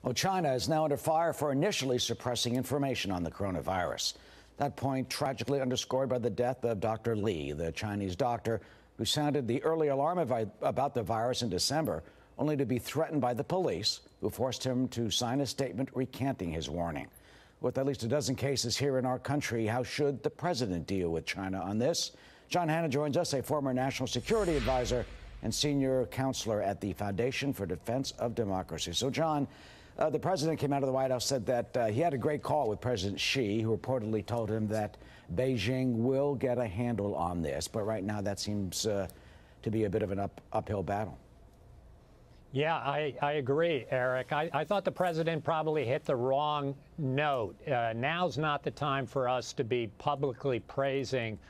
Well, China is now under fire for initially suppressing information on the coronavirus. That point tragically underscored by the death of Dr. Li, the Chinese doctor who sounded the early alarm about the virus in December, only to be threatened by the police, who forced him to sign a statement recanting his warning. With at least a dozen cases here in our country, how should the president deal with China on this? John Hanna joins us, a former national security advisor and senior counselor at the Foundation for Defense of Democracy. So, John, the president came out of the White House, said that he had a great call with President Xi, who reportedly told him that Beijing will get a handle on this. But right now, that seems to be a bit of an uphill battle. Yeah, I agree, Eric. I thought the president probably hit the wrong note. Now's not the time for us to be publicly praising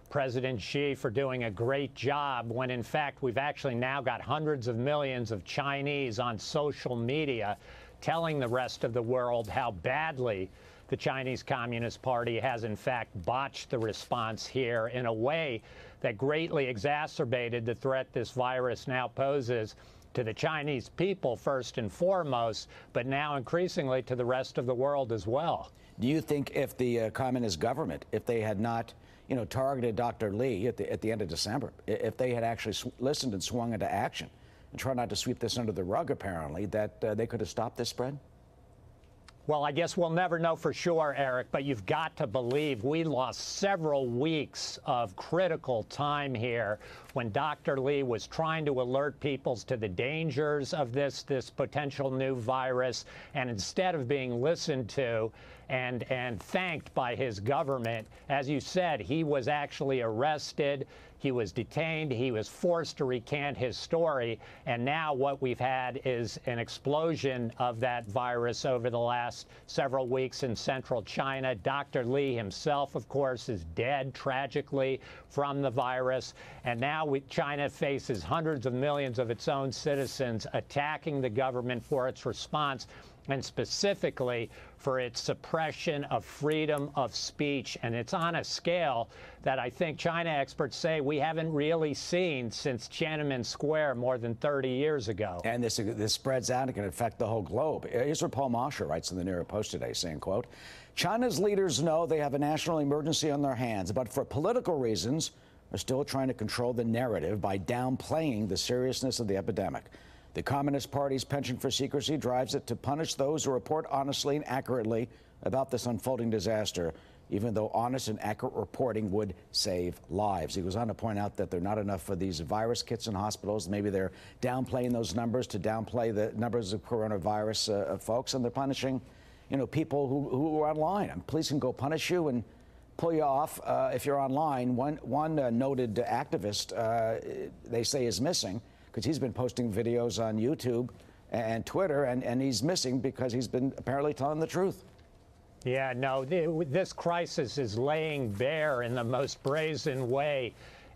President Xi for doing a great job when, in fact, we've actually now got hundreds of millions of Chinese on social media telling the rest of the world how badly the Chinese Communist Party has, in fact, botched the response here in a way that greatly exacerbated the threat this virus now poses to the Chinese people first and foremost, but now increasingly to the rest of the world as well. Do you think if the communist government, if they had not, targeted Dr. Li at the end of December, if they had actually listened and swung into action and tried not to sweep this under the rug, apparently, that they could have stopped this spread? Well, I guess we'll never know for sure, Eric, but you've got to believe we lost several weeks of critical time here when Dr. Li was trying to alert people to the dangers of this potential new virus, and instead of being listened to and thanked by his government, as you said, he was actually arrested, he was detained, he was forced to recant his story, and now what we've had is an explosion of that virus over the last several weeks in central China. Dr. Li himself, of course, is dead tragically from the virus, and now China faces hundreds of millions of its own citizens attacking the government for its response, and specifically for its suppression of freedom of speech. And it's on a scale that I think China experts say we haven't really seen since Tiananmen Square more than 30 years ago. And this spreads out and can affect the whole globe. Here's what Paul Mosher writes in the New York Post today, saying, quote, "China's leaders know they have a national emergency on their hands, but for political reasons are still trying to control the narrative by downplaying the seriousness of the epidemic. The Communist Party's penchant for secrecy drives it to punish those who report honestly and accurately about this unfolding disaster, even though honest and accurate reporting would save lives." He goes on to point out that there are not enough of these virus kits in hospitals. Maybe they're downplaying those numbers to downplay the numbers of coronavirus folks, and they're punishing, people who are online. And police can go punish you and pull you off if you're online. One noted activist, they say, is missing, because he's been posting videos on YouTube and Twitter, and he's missing because he's been apparently telling the truth. Yeah, no, this crisis is laying bare in the most brazen way,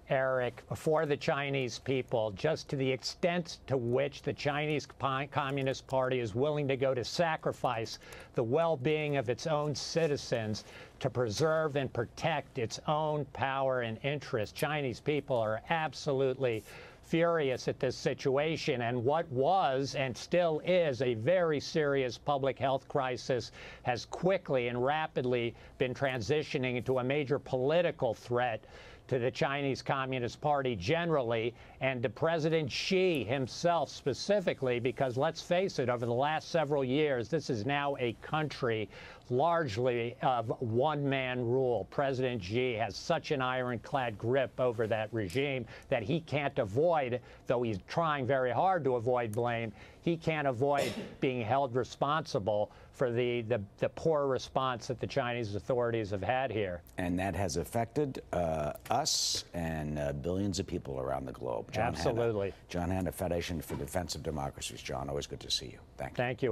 Eric, for the Chinese people, just to the extent to which the Chinese Communist Party is willing to go to sacrifice the well-being of its own citizens to preserve and protect its own power and interest. Chinese people are absolutely furious at this situation, and what was and still is a very serious public health crisis has quickly and rapidly been transitioning into a major political threat to the Chinese Communist Party generally, and to President Xi himself specifically, because let's face it, over the last several years, this is now a country largely of one-man rule. President Xi has such an ironclad grip over that regime that he can't avoid, though he's trying very hard to avoid blame, he can't avoid being held responsible for the poor response that the Chinese authorities have had here. And that has affected us and billions of people around the globe. Absolutely. John Hanna, Foundation for Defense of Democracy. John, always good to see you. Thank you. Thank you.